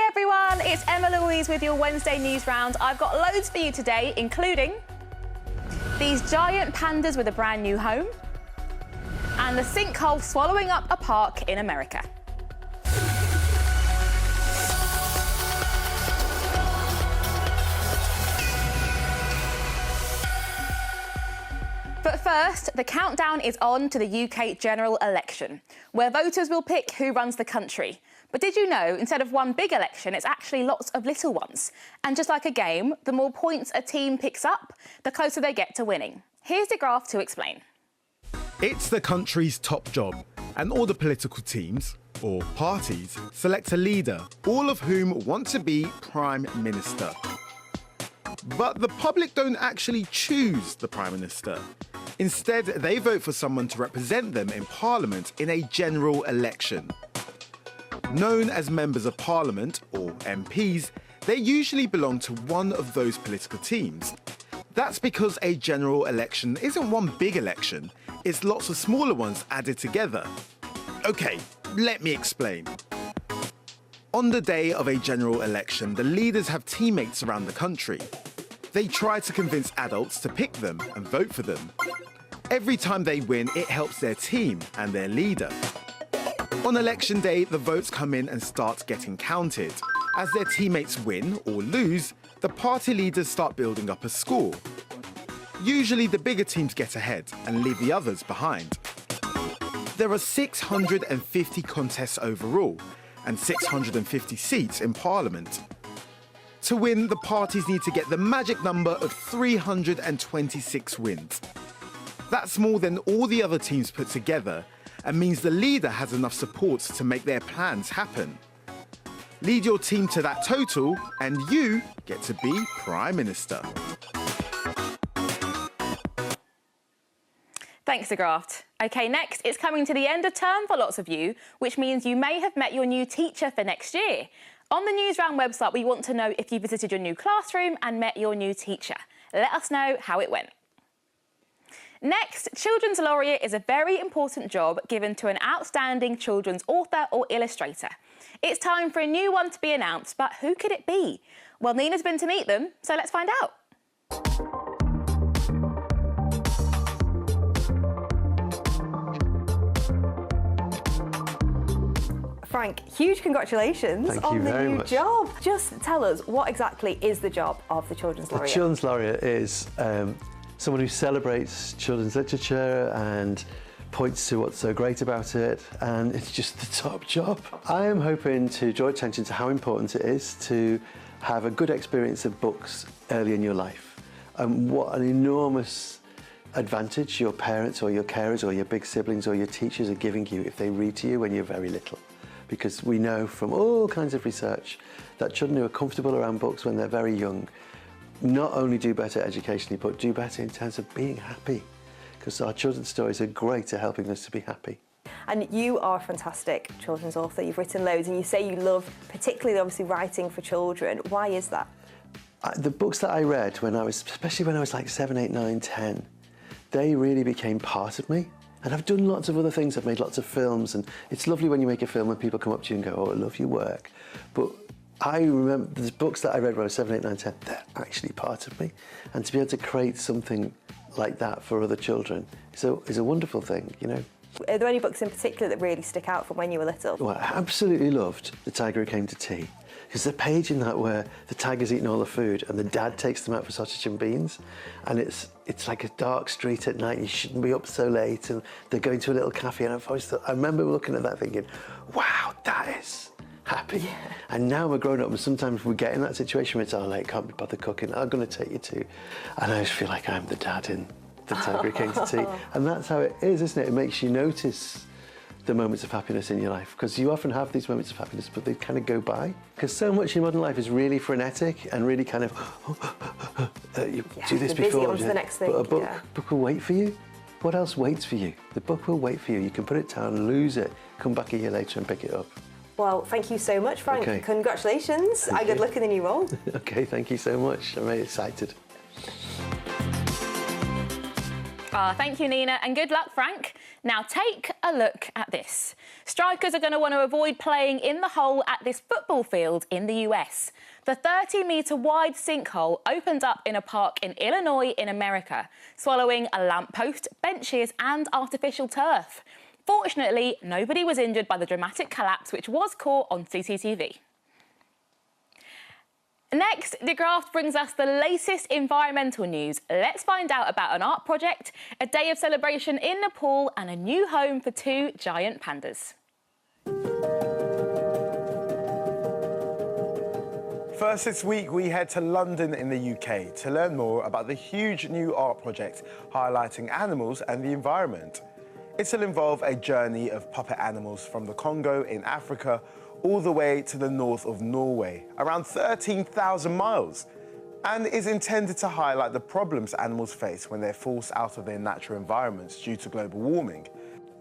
Hi everyone, it's Emma Louise with your Wednesday news round. I've got loads for you today, including these giant pandas with a brand new home and the sinkhole swallowing up a park in America. But first, the countdown is on to the UK general election, where voters will pick who runs the country. But did you know, instead of one big election, it's actually lots of little ones? And just like a game, the more points a team picks up, the closer they get to winning. Here's the graph to explain. It's the country's top job, and all the political teams, or parties, select a leader, all of whom want to be Prime Minister. But the public don't actually choose the Prime Minister. Instead, they vote for someone to represent them in Parliament in a general election. Known as Members of Parliament, or MPs, they usually belong to one of those political teams. That's because a general election isn't one big election, it's lots of smaller ones added together. OK, let me explain. On the day of a general election, the leaders have teammates around the country. They try to convince adults to pick them and vote for them. Every time they win, it helps their team and their leader. On election day, the votes come in and start getting counted. As their teammates win or lose, the party leaders start building up a score. Usually the bigger teams get ahead and leave the others behind. There are 650 contests overall and 650 seats in Parliament. To win, the parties need to get the magic number of 326 wins. That's more than all the other teams put together and means the leader has enough support to make their plans happen. Lead your team to that total and you get to be Prime Minister. Thanks, the graft. OK, next, it's coming to the end of term for lots of you, which means you may have met your new teacher for next year. On the Newsround website, we want to know if you visited your new classroom and met your new teacher. Let us know how it went. Next, Children's Laureate is a very important job given to an outstanding children's author or illustrator. It's time for a new one to be announced, but who could it be? Well, Nina's been to meet them, so let's find out. Frank, huge congratulations on the new job. Just tell us, what exactly is the job of the Children's Laureate? The Children's Laureate is someone who celebrates children's literature and points to what's so great about it, and it's just the top job. I am hoping to draw attention to how important it is to have a good experience of books early in your life, and what an enormous advantage your parents or your carers or your big siblings or your teachers are giving you if they read to you when you're very little. Because we know from all kinds of research that children who are comfortable around books when they're very young not only do better educationally, but do better in terms of being happy. Because our children's stories are great at helping us to be happy. And you are a fantastic children's author. You've written loads, and you say you love particularly, obviously, writing for children. Why is that? The books that I read when I was, especially when I was like 7, 8, 9, 10, they really became part of me. And I've done lots of other things. I've made lots of films, and it's lovely when you make a film and people come up to you and go, "Oh, I love your work." But I remember the books that I read when I was 7, 8, 9, 10, they're actually part of me. And to be able to create something like that for other children is a wonderful thing, you know. Are there any books in particular that really stick out from when you were little? Well, I absolutely loved The Tiger Who Came to Tea. There's a page in that where the tiger's eating all the food and the dad takes them out for sausage and beans, and it's like a dark street at night, you shouldn't be up so late, and they're going to a little cafe, and I remember looking at that thinking, wow, that is happy. Yeah. And now we're grown up, and sometimes we get in that situation where it's, oh, like, can't be bothered cooking, I'm going to take you to, and I just feel like I'm the dad in The Tiger Who Came to Tea. And that's how it is, isn't it? It makes you notice the moments of happiness in your life, because you often have these moments of happiness, but they kind of go by. Because so much in modern life is really frenetic and really kind of, you do this before, on to the next thing. But a book will wait for you. What else waits for you? The book will wait for you. You can put it down, lose it, come back a year later and pick it up. Well, thank you so much, Frank. Okay. Congratulations. And good luck in the new role. Okay, thank you so much. I'm very excited. Thank you, Nina, and good luck, Frank. Now take a look at this. Strikers are going to want to avoid playing in the hole at this football field in the US. The 30-metre wide sinkhole opened up in a park in Illinois in America, swallowing a lamppost, benches and artificial turf. Fortunately, nobody was injured by the dramatic collapse, which was caught on CCTV. Next, De Graft brings us the latest environmental news. Let's find out about an art project, a day of celebration in Nepal and a new home for 2 giant pandas. First this week, we head to London in the UK to learn more about the huge new art project highlighting animals and the environment. It'll involve a journey of puppet animals from the Congo in Africa all the way to the north of Norway, around 13,000 miles, and is intended to highlight the problems animals face when they're forced out of their natural environments due to global warming.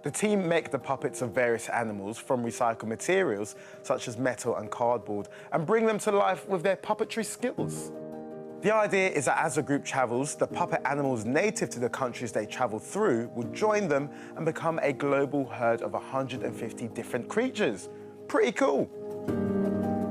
The team make the puppets of various animals from recycled materials such as metal and cardboard and bring them to life with their puppetry skills. The idea is that as the group travels, the puppet animals native to the countries they travel through will join them and become a global herd of 150 different creatures. Pretty cool.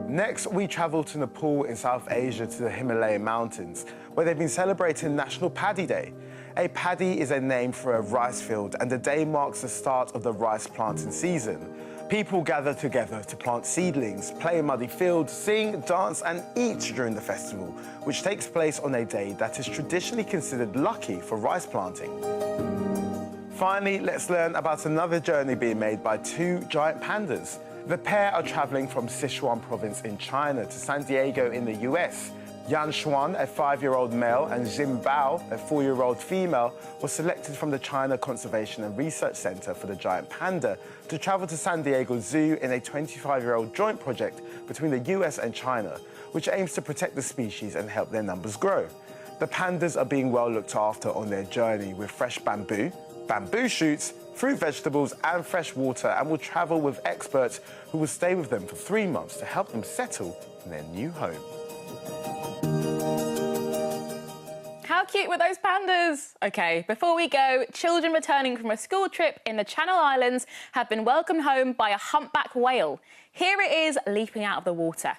Next, we travel to Nepal in South Asia to the Himalayan mountains, where they've been celebrating National Paddy Day. A paddy is a name for a rice field, and the day marks the start of the rice planting season. People gather together to plant seedlings, play in muddy fields, sing, dance and eat during the festival, which takes place on a day that is traditionally considered lucky for rice planting. Finally, let's learn about another journey being made by 2 giant pandas. The pair are travelling from Sichuan province in China to San Diego in the US. Yan Xuan, a 5-year-old male, and Jim Bao, a 4-year-old female, were selected from the China Conservation and Research Center for the giant panda to travel to San Diego Zoo in a 25-year-old joint project between the US and China, which aims to protect the species and help their numbers grow. The pandas are being well looked after on their journey with fresh bamboo, bamboo shoots, fruit, vegetables and fresh water, and will travel with experts who will stay with them for 3 months to help them settle in their new home. How cute were those pandas? OK, before we go, children returning from a school trip in the Channel Islands have been welcomed home by a humpback whale. Here it is leaping out of the water.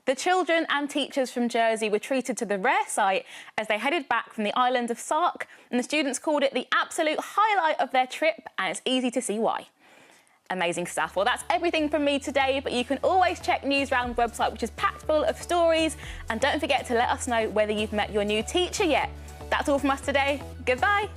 The children and teachers from Jersey were treated to the rare sight as they headed back from the island of Sark, and the students called it the absolute highlight of their trip, and it's easy to see why. Amazing stuff. Well, that's everything from me today, but you can always check Newsround website, which is packed full of stories, and don't forget to let us know whether you've met your new teacher yet. That's all from us today. Goodbye.